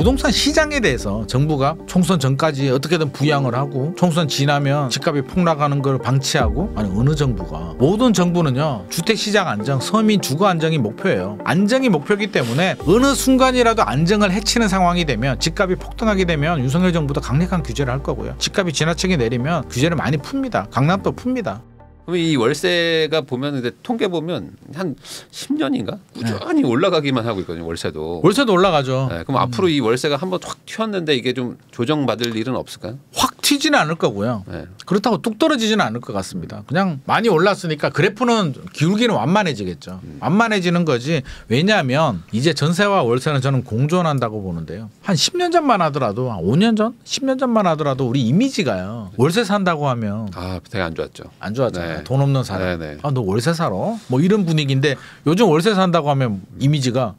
부동산 시장에 대해서 정부가 총선 전까지 어떻게든 부양을 하고 총선 지나면 집값이 폭락하는 걸 방치하고, 아니 어느 정부가, 모든 정부는요 주택시장 안정, 서민 주거 안정이 목표예요. 안정이 목표이기 때문에 어느 순간이라도 안정을 해치는 상황이 되면, 집값이 폭등하게 되면 윤석열 정부도 강력한 규제를 할 거고요. 집값이 지나치게 내리면 규제를 많이 풉니다. 강남도 풉니다. 이 월세가 보면 근데 통계 보면 한 10년인가 꾸준히 올라가기만 하고 있거든요. 월세도 올라가죠. 네, 그럼 앞으로 이 월세가 한번 확 튀었는데 이게 좀 조정받을 일은 없을까요? 확 튀지는 않을 거고요. 네. 그렇다고 뚝 떨어지지는 않을 것 같습니다. 그냥 많이 올랐으니까 그래프는 기울기는 완만해지겠죠. 완만해지는 거지. 왜냐하면 이제 전세와 월세는 저는 공존한다고 보는데요. 한 10년 전만 하더라도, 한 5년 전? 10년 전만 하더라도 우리 이미지가요, 월세 산다고 하면 되게 안 좋았죠. 안 좋았잖아요. 네. 돈 없는 사람. 네. 아, 너 월세 살아? 뭐 이런 분위기인데 요즘 월세 산다고 하면 이미지가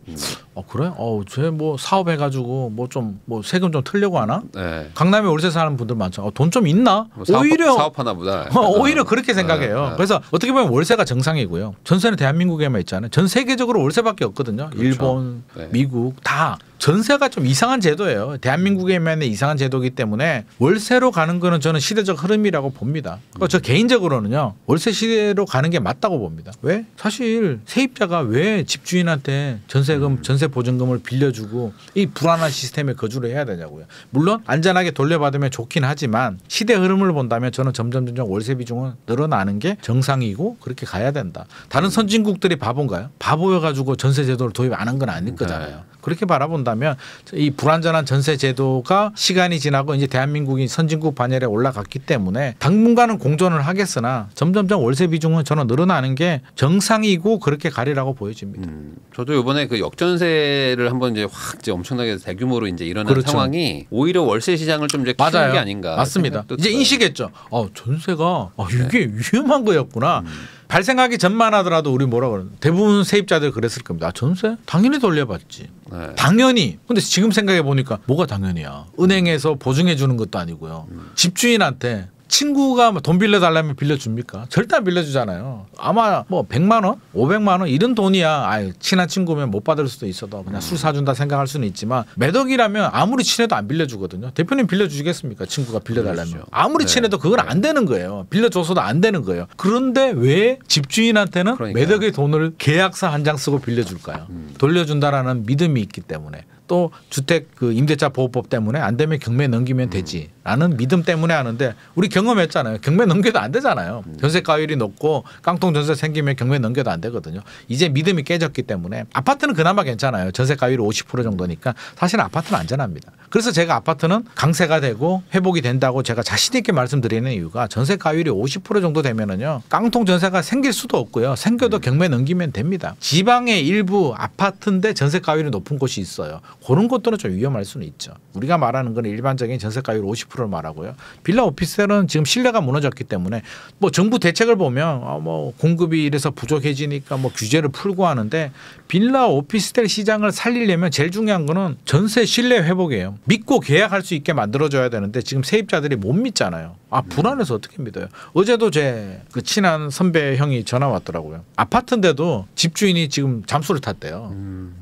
그래? 쟤 뭐 사업해가지고 뭐 좀 뭐 세금 좀 틀려고 하나? 네. 강남에 월세 사는 분들 많죠. 돈 좀 있나? 뭐 오히려 사업하나 보다. 오히려 그렇게 생각해요. 네. 그래서 어떻게 보면 월세가 정상이고요. 전세는 대한민국에만 있잖아요. 전 세계적으로 월세밖에 없거든요. 그렇죠. 일본, 네. 미국 다. 전세가 좀 이상한 제도예요. 대한민국에만의 이상한 제도이기 때문에 월세로 가는 거는 저는 시대적 흐름이라고 봅니다. 저 개인적으로는요, 월세 시대로 가는 게 맞다고 봅니다. 왜? 사실 세입자가 왜 집주인한테 전세금, 전세 보증금을 빌려주고 이 불안한 시스템에 거주를 해야 되냐고요. 물론 안전하게 돌려받으면 좋긴 하지만 시대 흐름을 본다면 저는 점점 월세 비중은 늘어나는 게 정상이고 그렇게 가야 된다. 다른 선진국들이 바본가요? 바보여가지고 전세 제도를 도입 안 한 건 아닐 거잖아요. 그렇게 바라본다면 이 불안전한 전세 제도가 시간이 지나고 이제 대한민국이 선진국 반열에 올라갔기 때문에 당분간은 공존을 하겠으나 점점점 월세 비중은 저는 늘어나는 게 정상이고 그렇게 가리라고 보여집니다. 저도 이번에 그 역전세를 한번 이제 확 이제 엄청나게 대규모로 이제 일어난 그렇죠. 상황이 오히려 월세 시장을 좀 이제 키운 게 아닌가. 맞습니다. 이제 인식했죠. 전세가 이게 위험한 거였구나. 발생하기 전만 하더라도 우리 뭐라 그러는, 대부분 세입자들 그랬을 겁니다. 전세? 당연히 돌려받지. 네. 당연히. 근데 지금 생각해 보니까 뭐가 당연이야. 은행에서 보증해 주는 것도 아니고요. 집주인한테 친구가 돈 빌려달라면 빌려줍니까? 절대 안 빌려주잖아요. 아마 뭐 100만 원, 500만 원 이런 돈이야. 친한 친구면 못 받을 수도 있어도 그냥 술 사준다 생각할 수는 있지만, 몇 억이라면 아무리 친해도 안 빌려주거든요. 대표님 빌려주시겠습니까? 친구가 빌려달라면. 그렇죠. 아무리 친해도 그건 안 되는 거예요. 빌려줘서도 안 되는 거예요. 그런데 왜 집주인한테는 몇 억의 돈을 계약서 한 장 쓰고 빌려줄까요? 돌려준다라는 믿음이 있기 때문에. 또 주택 그 임대차 보호법 때문에 안 되면 경매 넘기면 되지라는 믿음 때문에 하는데, 우리 경험했잖아요. 경매 넘겨도 안 되잖아요. 전세가율이 높고 깡통 전세 생기면 경매 넘겨도 안 되거든요. 이제 믿음이 깨졌기 때문에. 아파트는 그나마 괜찮아요. 전세가율이 50% 정도니까 사실은 아파트는 안전합니다. 그래서 제가 아파트는 강세가 되고 회복이 된다고 제가 자신 있게 말씀드리는 이유가, 전세가율이 50% 정도 되면은요 깡통 전세가 생길 수도 없고요. 생겨도 경매 넘기면 됩니다. 지방의 일부 아파트인데 전세가율이 높은 곳이 있어요. 그런 것들은 좀 위험할 수는 있죠. 우리가 말하는 건 일반적인 전세가율 50%를 말하고요. 빌라 오피스텔은 지금 신뢰가 무너졌기 때문에 뭐 정부 대책을 보면 뭐 공급이 이래서 부족해지니까 뭐 규제를 풀고 하는데, 빌라 오피스텔 시장을 살리려면 제일 중요한 거는 전세 신뢰 회복이에요. 믿고 계약할 수 있게 만들어줘야 되는데 지금 세입자들이 못 믿잖아요. 불안해서 어떻게 믿어요. 어제도 제 그 친한 선배 형이 전화 왔더라고요. 아파트인데도 집주인이 지금 잠수를 탔대요.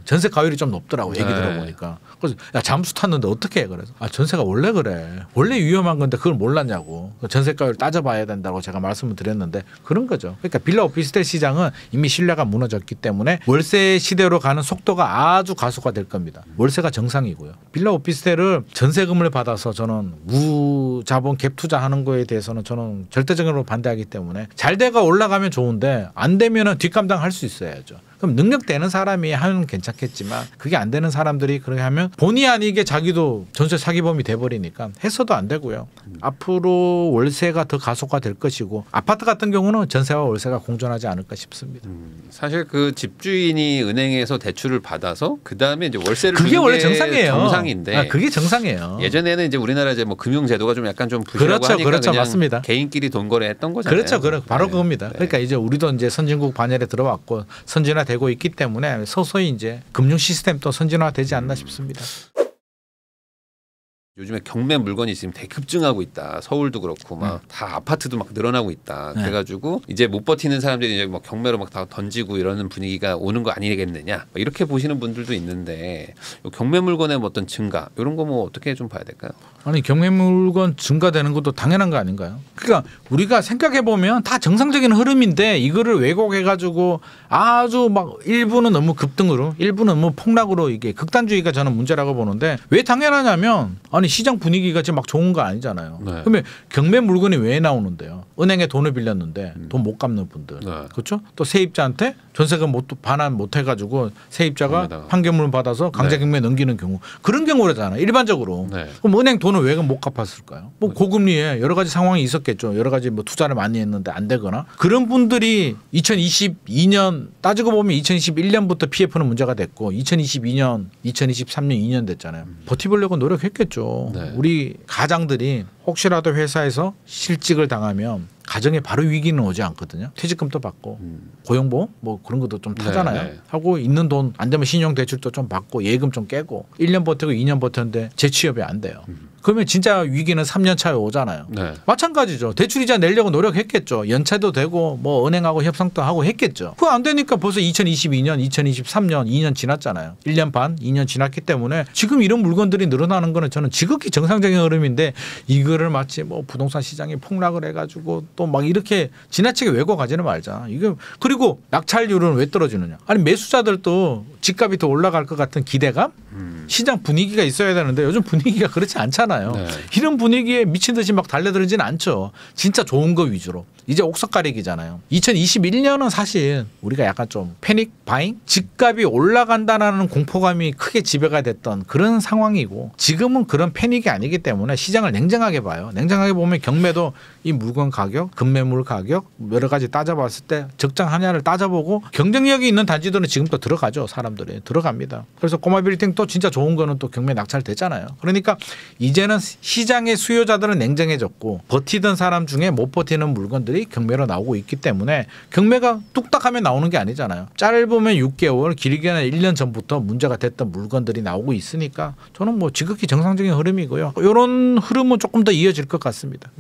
전세 가율이 좀 높더라고, 얘기 들어보니까. 그래서 야, 잠수 탔는데 어떻게 해? 그래서 전세가 원래 그래. 원래 위험한 건데 그걸 몰랐냐고. 전세가율 따져봐야 된다고 제가 말씀을 드렸는데 그런 거죠. 그러니까 빌라 오피스텔 시장은 이미 신뢰가 무너졌기 때문에 월세 시대로 가는 속도가 아주 가속화될 겁니다. 월세가 정상이고요. 빌라 오피스텔을 전세금을 받아서 저는 무자본 갭 투자하는 거에 대해서는 저는 절대적으로 반대하기 때문에, 잘 돼가 올라가면 좋은데 안 되면은 뒷감당 할 수 있어야죠. 그럼 능력 되는 사람이 하면 괜찮겠지만 그게 안 되는 사람들이 그렇게 하면 본의 아니게 자기도 전세 사기범이 돼버리니까 해서도 안 되고요. 앞으로 월세가 더 가속화될 것이고, 아파트 같은 경우는 전세와 월세가 공존하지 않을까 싶습니다. 사실 그 집주인이 은행에서 대출을 받아서 그 다음에 이제 월세를 그게 주는 원래 게 정상이에요. 정상인데, 그게 정상이에요. 예전에는 이제 우리나라 이제 뭐 금융 제도가 좀 약간 좀 부실하고 하니까 그렇죠, 그냥 맞습니다. 개인끼리 돈 거래했던 거잖아요. 그렇죠, 바로 그겁니다. 그러니까 이제 우리도 이제 선진국 반열에 들어왔고 선진화되고 있기 때문에 서서히 이제 금융 시스템도 선진화되지 않나 싶습니다. 요즘에 경매 물건이 지금 되게 급증하고 있다. 서울도 그렇고 막 다 아파트도 막 늘어나고 있다. 그래가지고 이제 못 버티는 사람들이 이제 막 경매로 막 다 던지고 이러는 분위기가 오는 거 아니겠느냐. 이렇게 보시는 분들도 있는데 경매 물건의 어떤 증가 이런 거 뭐 어떻게 좀 봐야 될까요? 아니 경매 물건 증가되는 것도 당연한 거 아닌가요? 그러니까 우리가 생각해 보면 다 정상적인 흐름인데 이거를 왜곡해가지고 아주 막 일부는 너무 급등으로, 일부는 너무 폭락으로 이게 극단주의가 저는 문제라고 보는데 왜 당연하냐면 아니 시장 분위기가 지금 막 좋은 거 아니잖아요. 네. 그러면 경매 물건이 왜 나오는데요? 은행에 돈을 빌렸는데 돈 못 갚는 분들, 네. 그렇죠? 또 세입자한테 전세금 반환 못 해가지고 세입자가 판결문을 받아서 강제 경매 넘기는 경우 그런 경우라잖아요. 일반적으로. 네. 그럼 은행 돈을 왜 못 갚았을까요? 뭐 고금리에 여러 가지 상황이 있었겠죠. 여러 가지 뭐 투자를 많이 했는데 안 되거나 그런 분들이 2022년 따지고 보면 2021년부터 PF는 문제가 됐고 2022년, 2023년 2년 됐잖아요. 버티보려고 노력했겠죠. 네. 우리 가장들이 혹시라도 회사에서 실직을 당하면 가정에 바로 위기는 오지 않거든요. 퇴직금도 받고 고용보험 뭐 그런 것도 좀 타잖아요. 네. 하고 있는 돈 안 되면 신용대출도 좀 받고 예금 좀 깨고 1년 버티고 2년 버텼는데 재취업이 안 돼요. 그러면 진짜 위기는 3년 차에 오잖아요. 네. 마찬가지죠. 대출이자 내려고 노력했겠죠. 연체도 되고 뭐 은행하고 협상도 하고 했겠죠. 그거 안 되니까 벌써 2022년, 2023년 2년 지났잖아요. 1년 반, 2년 지났기 때문에 지금 이런 물건들이 늘어나는 거는 저는 지극히 정상적인 흐름인데 이거를 마치 뭐 부동산 시장이 폭락을 해가지고 또 막 이렇게 지나치게 왜곡하지는 말자. 이거 그리고 낙찰률은 왜 떨어지느냐? 아니 매수자들도 집값이 더 올라갈 것 같은 기대감, 시장 분위기가 있어야 되는데 요즘 분위기가 그렇지 않잖아요. 네. 이런 분위기에 미친 듯이 막 달려들지는 않죠. 진짜 좋은 거 위주로. 이제 옥석 가리기잖아요. 2021년은 사실 우리가 약간 좀 패닉 바잉, 집값이 올라간다는 공포감이 크게 지배가 됐던 그런 상황이고 지금은 그런 패닉이 아니기 때문에 시장을 냉정하게 봐요. 냉정하게 보면 경매도 이 물건 가격, 급매물 가격 여러 가지 따져봤을 때 적정하냐를 따져보고 경쟁력이 있는 단지들은 지금 또 들어가죠. 사람들이 들어갑니다. 그래서 꼬마 빌딩 또 진짜 좋은 거는 또 경매 낙찰되잖아요. 그러니까 이제는 시장의 수요자들은 냉정해졌고 버티던 사람 중에 못 버티는 물건들이 경매로 나오고 있기 때문에 경매가 뚝딱하면 나오는 게 아니잖아요. 짧으면 6개월, 길게는 1년 전부터 문제가 됐던 물건들이 나오고 있으니까 저는 뭐 지극히 정상적인 흐름이고요. 이런 흐름은 조금 더 이어질 것 같습니다.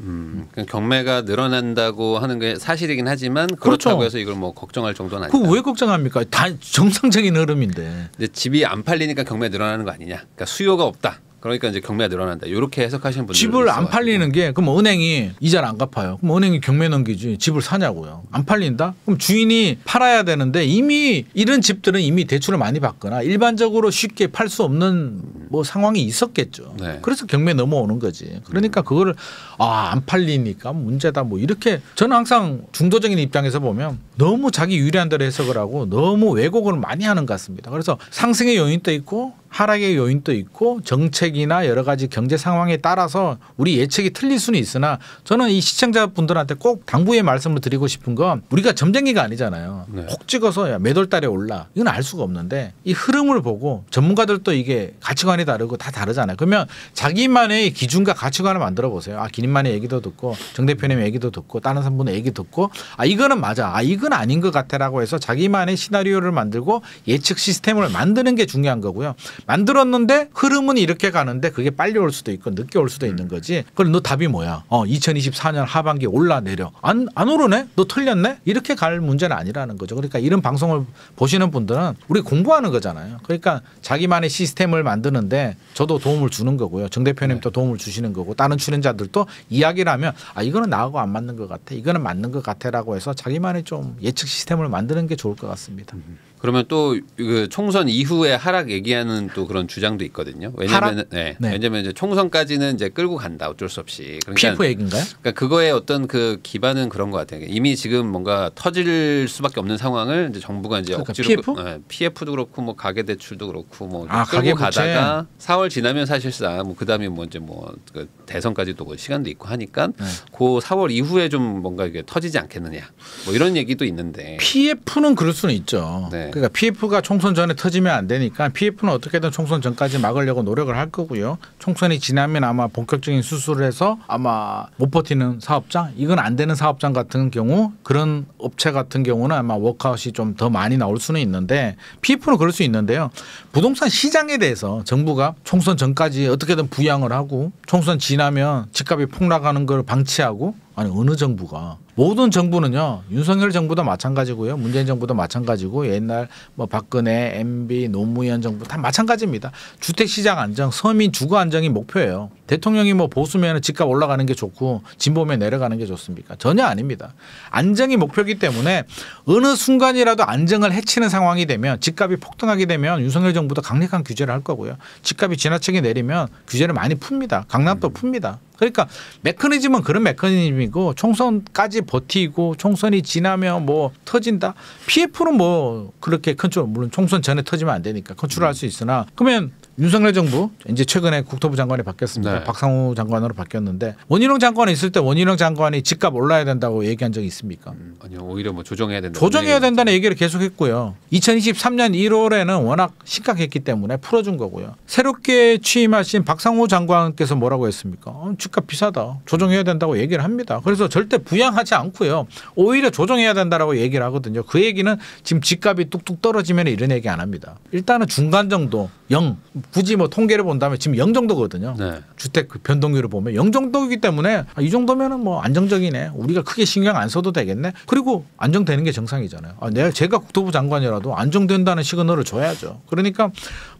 경매가 늘어난다고 하는 게 사실이긴 하지만 그렇죠. 그렇다고 해서 이걸 뭐 걱정할 정도는 아니다. 그거 왜 걱정합니까? 다 정상적인 흐름인데. 근데 집이 안 팔리니까 경매 늘어나는 거 아니냐? 그러니까 수요가 없다. 그러니까 이제 경매가 늘어난다. 이렇게 해석하시는 분들 집을 안 팔리는 게 그럼 은행이 이자를 안 갚아요. 그럼 은행이 경매 넘기지 집을 사냐고요. 안 팔린다? 그럼 주인이 팔아야 되는데 이미 이런 집들은 이미 대출을 많이 받거나 일반적으로 쉽게 팔 수 없는 뭐 상황이 있었겠죠. 네. 그래서 경매 넘어오는 거지. 그러니까 그거를 안 팔리니까 문제다 뭐 이렇게 저는 항상 중도적인 입장에서 보면 너무 자기 유리한 대로 해석을 하고 너무 왜곡을 많이 하는 것 같습니다. 그래서 상승의 요인도 있고 하락의 요인도 있고 정책이나 여러 가지 경제 상황에 따라서 우리 예측이 틀릴 수는 있으나 저는 이 시청자분들한테 꼭 당부의 말씀을 드리고 싶은 건 우리가 점쟁이가 아니잖아요. 네. 혹 찍어서 몇 월 달에 올라 이건 알 수가 없는데 이 흐름을 보고 전문가들도 이게 가치관이 다르고 다 다르잖아요. 그러면 자기만의 기준과 가치관을 만들어 보세요. 기님만의 얘기도 듣고 정 대표님의 얘기도 듣고 다른 분의 얘기 듣고 이거는 맞아. 이건 아닌 것 같아라고 해서 자기만의 시나리오를 만들고 예측 시스템을 만드는 게 중요한 거고요. 만들었는데 흐름은 이렇게 가는데 그게 빨리 올 수도 있고 늦게 올 수도 있는 거지. 그럼 너 답이 뭐야? 2024년 하반기에 올라 내려. 안 오르네? 너 틀렸네? 이렇게 갈 문제는 아니라는 거죠. 그러니까 이런 방송을 보시는 분들은 우리 공부하는 거잖아요. 그러니까 자기만의 시스템을 만드는데 저도 도움을 주는 거고요. 정 대표님도 도움을 주시는 거고 다른 출연자들도 이야기를 하면 이거는 나하고 안 맞는 것 같아. 이거는 맞는 것 같아라고 해서 자기만의 좀 예측 시스템을 만드는 게 좋을 것 같습니다. 그러면 또 그 총선 이후에 하락 얘기하는 또 그런 주장도 있거든요. 왜냐하면 왜냐면 이제 총선까지는 이제 끌고 간다 어쩔 수 없이. 그러니까 PF 얘기인가요? 그러니까 그거의 어떤 그 기반은 그런 것 같아요. 이미 지금 뭔가 터질 수밖에 없는 상황을 이제 정부가 이제 그러니까 억지로 PF? PF도 그렇고 뭐 가계 대출도 그렇고 뭐 끌고 가계부채. 가다가 4월 지나면 사실상 뭐 그다음에 뭐 이제 뭐 그 대선까지도 뭐 시간도 있고 하니까 그 4월 이후에 좀 뭔가 이게 터지지 않겠느냐 뭐 이런 얘기도 있는데 PF는 그럴 수는 있죠. 네. 그러니까 PF가 총선 전에 터지면 안 되니까 PF는 어떻게든 총선 전까지 막으려고 노력을 할 거고요. 총선이 지나면 아마 본격적인 수술을 해서 아마 못 버티는 사업장, 이건 안 되는 사업장 같은 경우, 그런 업체 같은 경우는 아마 워크아웃이 좀 더 많이 나올 수는 있는데 PF는 그럴 수 있는데요. 부동산 시장에 대해서 정부가 총선 전까지 어떻게든 부양을 하고 총선 지나면 집값이 폭락하는 걸 방치하고, 아니 어느 정부가, 모든 정부는요, 윤석열 정부도 마찬가지고요, 문재인 정부도 마찬가지고, 옛날 뭐 박근혜, MB, 노무현 정부 다 마찬가지입니다. 주택시장 안정, 서민 주거 안정이 목표예요. 대통령이 뭐 보수면 집값 올라가는 게 좋고 진보면 내려가는 게 좋습니까? 전혀 아닙니다. 안정이 목표이기 때문에 어느 순간이라도 안정을 해치는 상황이 되면, 집값이 폭등하게 되면 윤석열 정부도 강력한 규제를 할 거고요. 집값이 지나치게 내리면 규제를 많이 풉니다. 강남도 풉니다. 그러니까 메커니즘은 그런 메커니즘이고, 총선까지 버티고 총선이 지나면 뭐 터진다. PF는 뭐 그렇게 컨트롤, 물론 총선 전에 터지면 안 되니까 컨트롤할 수 있으나, 그러면 윤석열 정부 이제 최근에 국토부 장관이 바뀌었습니다. 네. 박상우 장관으로 바뀌었는데, 원희룡 장관이 있을 때 원희룡 장관이 집값 올라야 된다고 얘기한 적이 있습니까? 아니요, 오히려 뭐 조정해야 된다. 조정해야 된다는 얘기를 계속했고요. 2023년 1월에는 워낙 심각했기 때문에 풀어준 거고요. 새롭게 취임하신 박상우 장관께서 뭐라고 했습니까? 집값 비싸다, 조정해야 된다고 얘기를 합니다. 그래서 절대 부양하지 않고요, 오히려 조정해야 된다라고 얘기를 하거든요. 그 얘기는 지금 집값이 뚝뚝 떨어지면 이런 얘기 안 합니다. 일단은 중간 정도, 0, 굳이 뭐 통계를 본다면 지금 0 정도거든요. 네. 주택 그 변동률을 보면 0 정도이기 때문에 이 정도면은 뭐 안정적이네, 우리가 크게 신경 안 써도 되겠네. 그리고 안정되는 게 정상이잖아요. 제가 국토부 장관이라도 안정된다는 시그널을 줘야죠. 그러니까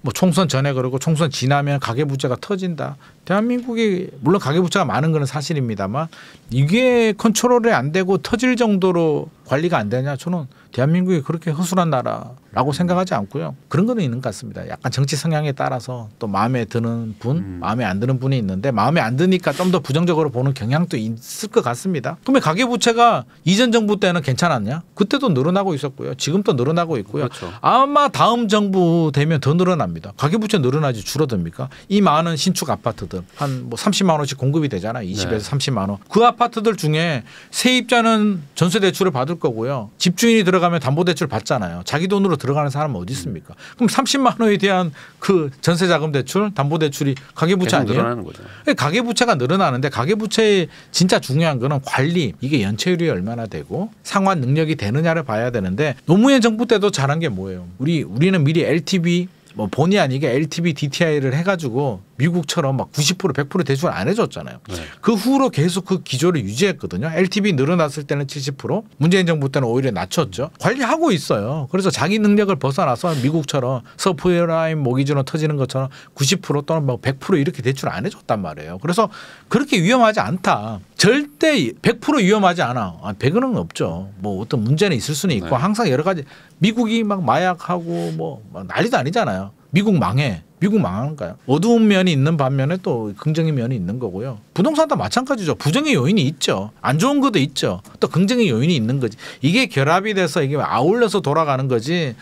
뭐 총선 전에 그러고 총선 지나면 가계부채가 터진다. 대한민국이 물론 가계부채가 많은 건 사실입니다만, 이게 컨트롤이 안 되고 터질 정도로 관리가 안 되냐, 저는 대한민국이 그렇게 허술한 나라라고 생각하지 않고요. 그런 거는 있는 것 같습니다. 약간 정치 성향에 따라서 또 마음에 드는 분, 마음에 안 드는 분이 있는데, 마음에 안 드니까 좀 더 부정적으로 보는 경향도 있을 것 같습니다. 그러면 가계부채가 이전 정부 때는 괜찮았냐? 그때도 늘어나고 있었고요. 지금도 늘어나고 있고요. 그렇죠. 아마 다음 정부 되면 더 늘어납니다. 가계부채 늘어나지 줄어듭니까? 이 많은 신축 아파트들 한 뭐 30만 원씩 공급이 되잖아요. 20에서 네. 30만 원. 그 아파트들 중에 세입자는 전세대출을 받을 거고요. 집주인이 들어가면 담보대출 받잖아요. 자기 돈으로 들어가는 사람은 어디 있습니까? 그럼 30만 원에 대한 그 전세자금 대출, 담보대출이 가계부채 아니에요? 늘어나는 거죠. 가계부채가 늘어나는데, 가계부채의 진짜 중요한 거는 관리, 이게 연체율이 얼마나 되고 상환 능력이 되느냐를 봐야 되는데, 노무현 정부 때도 잘한 게 뭐예요? 우리는 미리 LTV 뭐 본의 아니게 LTV DTI를 해가지고 미국처럼 막 90% 100% 대출 안 해줬잖아요. 네. 그 후로 계속 그 기조를 유지했거든요. LTV 늘어났을 때는 70%, 문재인 정부 때는 오히려 낮췄죠. 관리하고 있어요. 그래서 자기 능력을 벗어나서 미국처럼 서프라임 모기지로 터지는 것처럼 90% 또는 뭐 100% 이렇게 대출 안 해줬단 말이에요. 그래서 그렇게 위험하지 않다. 절대 100% 위험하지 않아. 100은 없죠. 뭐 어떤 문제는 있을 수는 있고, 네. 항상 여러 가지, 미국이 막 마약하고 뭐 난리도 아니잖아요. 미국 망해. 미국 망하는가요? 어두운 면이 있는 반면에 또 긍정의 면이 있는 거고요. 부동산도 마찬가지죠. 부정의 요인이 있죠. 안 좋은 것도 있죠. 또 긍정의 요인이 있는 거지. 이게 결합이 돼서 이게 아울러서 돌아가는 거지.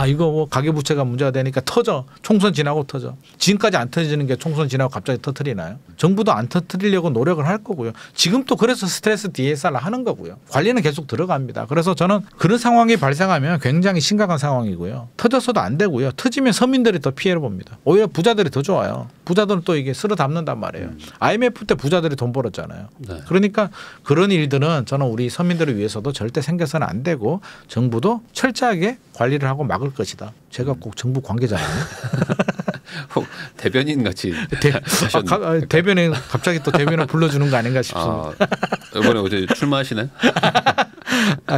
이거 뭐 가계부채가 문제가 되니까 터져. 총선 지나고 터져. 지금까지 안 터지는 게 총선 지나고 갑자기 터뜨리나요? 정부도 안 터뜨리려고 노력을 할 거고요. 지금 또 그래서 스트레스 DSR을 하는 거고요. 관리는 계속 들어갑니다. 그래서 저는 그런 상황이 발생하면 굉장히 심각한 상황이고요. 터져서도 안 되고요. 터지면 서민들이 더 피해를 봅니다. 오히려 부자들이 더 좋아요. 부자들은 또 이게 쓸어 담는단 말이에요. IMF 때 부자들이 돈 벌었잖아요. 네. 그러니까 그런 일들은 저는 우리 서민들을 위해서도 절대 생겨서는 안 되고, 정부도 철저하게 관리를 하고 막을 것이다. 제가 꼭 정부 관계자예요. 대변인 같이 대변인 갑자기 또 대변을 불러주는 거 아닌가 싶습니다. 이번에 어제 출마하시네?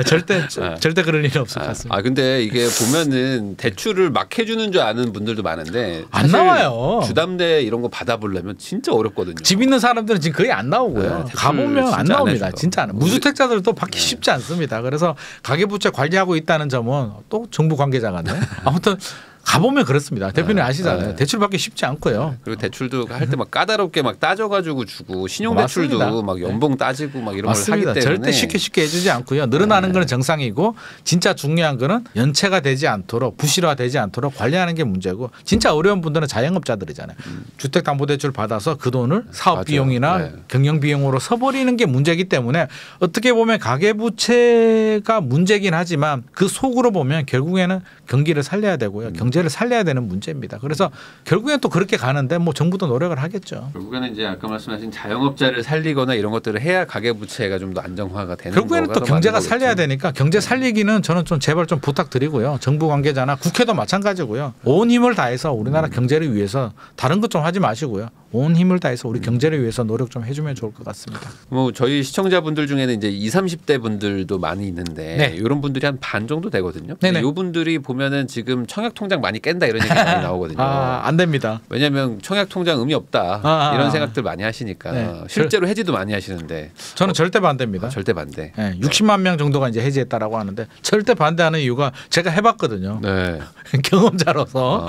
절대 그럴 일은 없을 것 같습니다. 근데 이게 보면은 대출을 막 해주는 줄 아는 분들도 많은데 안 나와요. 주담대 이런 거 받아보려면 진짜 어렵거든요. 집 있는 사람들은 지금 거의 안 나오고요. 가보면 안 나옵니다. 진짜 안. 무주택자들도 받기 쉽지 않습니다. 그래서 가계부채 관리하고 있다는 점은 또 정부 관계자가 네. 아무튼 가보면 그렇습니다. 대표님 네. 아시잖아요. 네. 대출 받기 쉽지 않고요. 그리고 대출도 할 때 막 까다롭게 막 따져가지고 주고 신용대출도 맞습니다. 막 연봉 따지고 막 이런 맞습니다. 걸 하기 때문에 절대 쉽게 해주지 않고요. 늘어나는 거는 정상이고 진짜 중요한 거는 연체가 되지 않도록 부실화되지 않도록 관리하는 게 문제고 진짜 어려운 분들은 자영업자들이잖아요. 주택담보대출 받아서 그 돈을 사업 맞아요. 비용이나 네. 경영 비용으로 써버리는 게 문제이기 때문에 어떻게 보면 가계부채가 문제긴 하지만 그 속으로 보면 결국에는 경기를 살려야 되고요. 경제를 살려야 되는 문제입니다. 그래서 결국엔 또 그렇게 가는데 뭐 정부도 노력을 하겠죠. 결국에는 이제 아까 말씀하신 자영업자를 살리거나 이런 것들을 해야 가계부채가 좀 더 안정화가 되는 결국에는 거가 또 더 경제가 맞는 살려야 거겠죠. 되니까 경제 살리기는 저는 좀 제발 좀 부탁드리고요. 정부 관계자나 국회도 마찬가지고요. 온 힘을 다해서 우리나라 경제를 위해서 다른 것 좀 하지 마시고요. 온 힘을 다해서 우리 경제를 위해서 노력 좀 해주면 좋을 것 같습니다. 뭐 저희 시청자분들 중에는 이제 20, 30대 분들도 많이 있는데 네. 이런 분들이 한 반 정도 되거든요. 네네. 이 분들이 보면은 지금 청약 통장 많이 깬다 이런 얘기 많이 나오거든요. 안 됩니다. 왜냐하면 청약 통장 의미 없다 이런 생각들 많이 하시니까 네. 실제로 해지도 많이 하시는데 저는 절대 반대입니다. 절대 반대. 네, 60만 명 정도가 이제 해지했다라고 하는데 절대 반대하는 이유가 제가 해봤거든요. 네. 경험자로서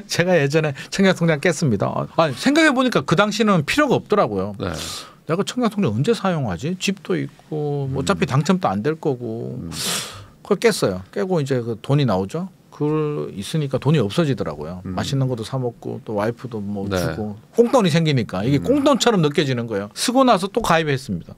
제가 예전에 청약통장 깼습니다. 생각해 보니까 그 당시는 필요가 없더라고요. 네. 내가 청약통장 언제 사용하지? 집도 있고 어차피 당첨도 안 될 거고 그걸 깼어요. 깨고 이제 그 돈이 나오죠. 그걸 있으니까 돈이 없어지더라고요. 맛있는 것도 사 먹고 또 와이프도 뭐 네. 주고 꽁돈이 생기니까 이게 꽁돈처럼 느껴지는 거예요. 쓰고 나서 또 가입했습니다.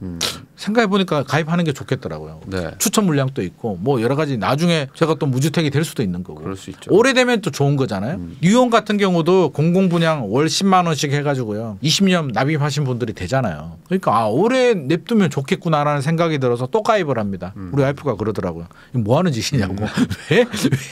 생각해 보니까 가입하는 게 좋겠더라고요. 네. 추천 물량도 있고 뭐 여러 가지 나중에 제가 또 무주택이 될 수도 있는 거고. 그럴 수 있죠. 오래되면 또 좋은 거잖아요. 뉴욕 같은 경우도 공공분양 월 10만 원씩 해가지고요. 20년 납입하신 분들이 되잖아요. 그러니까 오래 냅두면 좋겠구나라는 생각이 들어서 또 가입을 합니다. 우리 와이프가 그러더라고요. 이거 뭐 하는 짓이냐고. 왜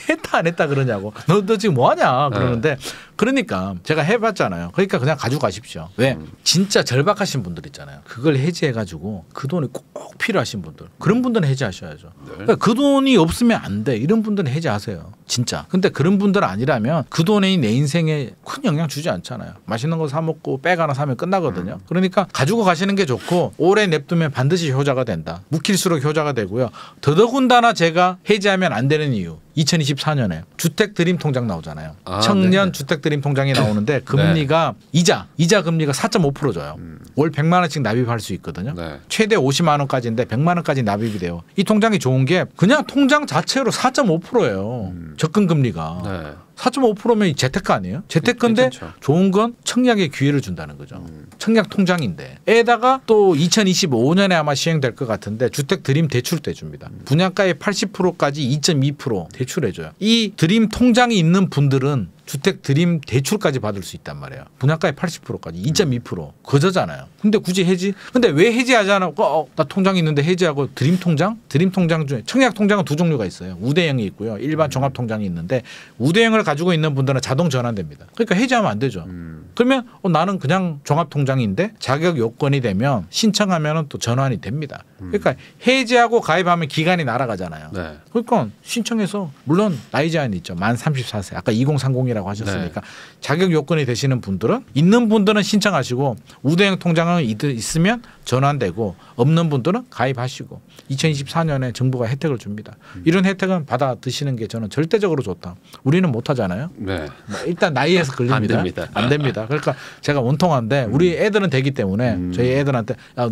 했다 안 했다 그러냐고. 너 지금 뭐 하냐 그러는데 그러니까 제가 해봤잖아요. 그러니까 그냥 가지고 가십시오. 왜? 진짜 절박하신 분들 있잖아요. 그걸 해지해가지고 그 돈이 꼭 필요하신 분들. 그런 분들은 해지하셔야죠. 그러니까 그 돈이 없으면 안 돼. 이런 분들은 해지하세요. 진짜. 근데 그런 분들 아니라면 그 돈이 내 인생에 큰 영향 주지 않잖아요. 맛있는 거 사 먹고 백 하나 사면 끝나거든요. 그러니까 가지고 가시는 게 좋고 오래 냅두면 반드시 효자가 된다. 묵힐수록 효자가 되고요. 더더군다나 제가 해지하면 안 되는 이유. 2024년에 주택 드림 통장 나오잖아요. 청년 네네. 주택 드림 통장이 나오는데 금리가 이자 금리가 4.5% 줘요. 월 100만 원씩 납입할 수 있거든요. 네. 최대 50만 원까지인데 100만 원까지 납입이 돼요. 이 통장이 좋은 게 그냥 통장 자체로 4.5%예요. 접근 금리가. 네. 4.5%면 재테크 아니에요? 재테크인데 괜찮죠. 좋은 건 청약의 기회를 준다는 거죠. 청약 통장인데 에다가 또 2025년에 아마 시행될 것 같은데 주택 드림 대출도 해줍니다. 분양가의 80%까지 2.2% 대출해줘요. 이 드림 통장이 있는 분들은 주택 드림 대출까지 받을 수 있단 말이에요. 분양가의 80%까지 2.2% 거저잖아요. 근데 굳이 해지? 근데 왜 해지하잖아? 나 통장 있는데 해지하고 드림 통장? 드림 통장 중에 청약 통장은 두 종류가 있어요. 우대형이 있고요. 일반 종합 통장이 있는데 우대형을 가지고 있는 분들은 자동 전환됩니다. 그러니까 해지하면 안 되죠. 그러면 나는 그냥 종합 통장인데 자격 요건이 되면 신청하면 또 전환이 됩니다. 그러니까 해지하고 가입하면 기간이 날아가잖아요. 네. 그러니까 신청해서 물론 나이 제한이 있죠. 만 34세. 아까 2030이라고 하셨으니까 자격 요건이 되시는 분들은 있는 분들은 신청하시고 우대형 통장은 있으면 전환되고 없는 분들은 가입하시고 2024년에 정부가 혜택을 줍니다. 이런 혜택은 받아 드시는 게 저는 절대적으로 좋다. 우리는 못 하잖아요. 네. 일단 나이에서 걸립니다. 안 됩니다. 안 됩니다. 그러니까 제가 원통한데 우리 애들은 되기 때문에 저희 애들한테 야,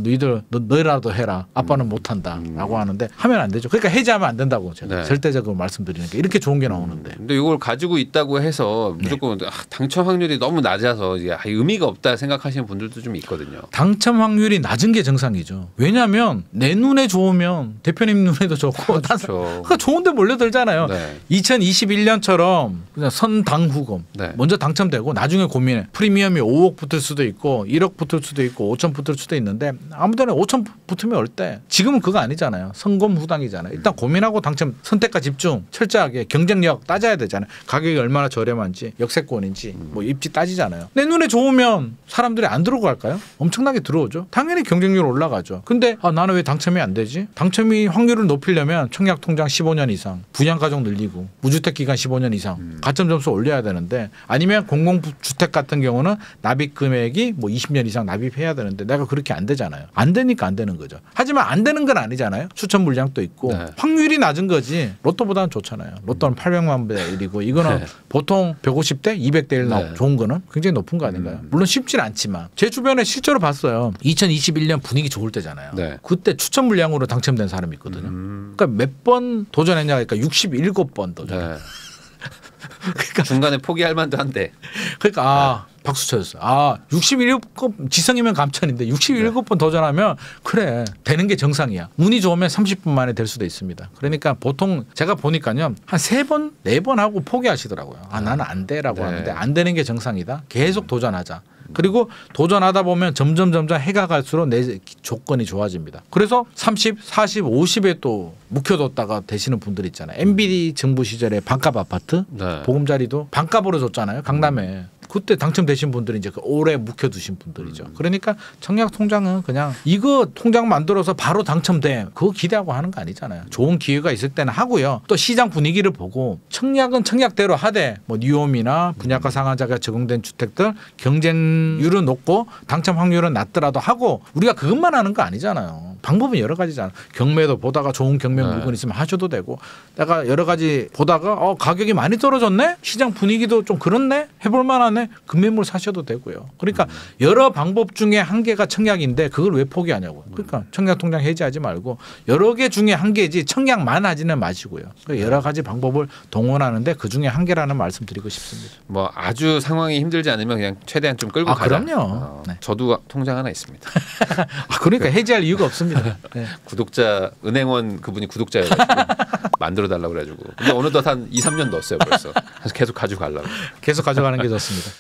너희라도 해라. 아빠는 못 한다라고 하는데 하면 안 되죠. 그러니까 해지하면 안 된다고 제가 네. 절대적으로 말씀드리는 게 이렇게 좋은 게 나오는데. 근데 이걸 가지고 있다고 해서 무조건 당첨 확률이 너무 낮아서 이게 의미가 없다 생각하시는 분들도 좀 있거든요. 당첨 확률이 낮은 게 정상이죠. 왜냐하면 내 눈에 좋으면 대표님 눈에도 좋고 그렇죠. 그러니까 좋은데 몰려들잖아요. 네. 2021년처럼 그냥 선당후금 네. 먼저 당첨되고 나중에 고민해. 프리미엄이 5억 붙을 수도 있고 1억 붙을 수도 있고 5천 붙을 수도 있는데 아무데나 5천 붙으면 얼때 지금은 그거 아니잖아요. 선검후당이잖아요. 일단 고민하고 당첨 선택과 집중 철저하게 경쟁력 따져야 되잖아요. 가격이 얼마나 저렴한지 역세권인지 뭐 입지 따지잖아요. 내 눈에 좋으면 사람들이 안 들어갈까요? 엄청나게 들어오죠. 당연히 경쟁률 올라가죠. 근데 나는 왜 당첨이 안 되지? 당첨이 확률을 높이려면 청약 통장 15년 이상, 분양가족 늘리고 무주택 기간 15년 이상, 가점 점수 올려야 되는데 아니면 공공주택 같은 경우는 납입 금액이 뭐 20년 이상 납입해야 되는데 내가 그렇게 안 되잖아요. 안 되니까 안 되는 거죠. 하지만 안 되는 건 아니잖아요. 추천 물량도 있고 네. 확률이 낮은 거지. 로또보다는 좋잖아요. 로또는 800만 배 1이고 이거는 네. 보통 150대, 200대 1 네. 좋은 거는 굉장히 높은 거 아닌가요? 물론 쉽진 않지만 제 주변에 실제로 봤어요. 2021년 분위기 좋을 때잖아요. 네. 그때 추천 물량으로 당첨된 사람이 있거든요. 그러니까 몇 번 도전했냐 그러니까 67번 도전. 네. 그러니까 중간에 포기할 만도 한데. 그러니까 박수 쳐줬어요. 67번 지성이면 감천인데 67번 도전하면 그래 되는 게 정상이야. 운이 좋으면 30분 만에 될 수도 있습니다. 그러니까 보통 제가 보니까요 한 3번, 4번 하고 포기하시더라고요. 나는 안 돼라고 하는데 안 되는 게 정상이다. 계속 도전하자. 그리고 도전하다 보면 점점 해가 갈수록 내 조건이 좋아집니다. 그래서 30, 40, 50에 또 묵혀뒀다가 되시는 분들 있잖아요. MB 정부 시절에 반값 아파트 네. 보금자리도 반값으로 줬잖아요. 강남에. 그때 당첨되신 분들이 이제 오래 묵혀두신 분들이죠. 그러니까 청약 통장은 그냥 이거 통장 만들어서 바로 당첨돼 그거 기대하고 하는 거 아니잖아요. 좋은 기회가 있을 때는 하고요. 또 시장 분위기를 보고 청약은 청약대로 하되 뭐 뉴홈이나 분양가 상한제가 적용된 주택들 경쟁률은 높고 당첨 확률은 낮더라도 하고 우리가 그것만 하는 거 아니잖아요. 방법은 여러 가지잖아요. 경매도 보다가 좋은 경매 물건 있으면 하셔도 되고 내가 여러 가지 보다가 가격이 많이 떨어졌네? 시장 분위기도 좀 그렇네? 해볼 만하네? 급매물 사셔도 되고요. 그러니까 여러 방법 중에 한 개가 청약인데 그걸 왜 포기하냐고. 그러니까 청약 통장 해지하지 말고 여러 개 중에 한 개지 청약만 하지는 마시고요. 그러니까 여러 가지 방법을 동원하는데 그 중에 한 개라는 말씀 드리고 싶습니다. 뭐 아주 상황이 힘들지 않으면 그냥 최대한 좀 끌고 가자. 그럼요. 네. 저도 통장 하나 있습니다. 그러니까 해지할 이유가 없습니다. 네. 구독자 은행원 그분이 구독자여가지고 만들어 달라고 그래가지고 근데 어느덧 한 2, 3년 넣었어요 벌써. 그래서 계속 가지고 가려고. 계속 가져가는 게 좋습니다.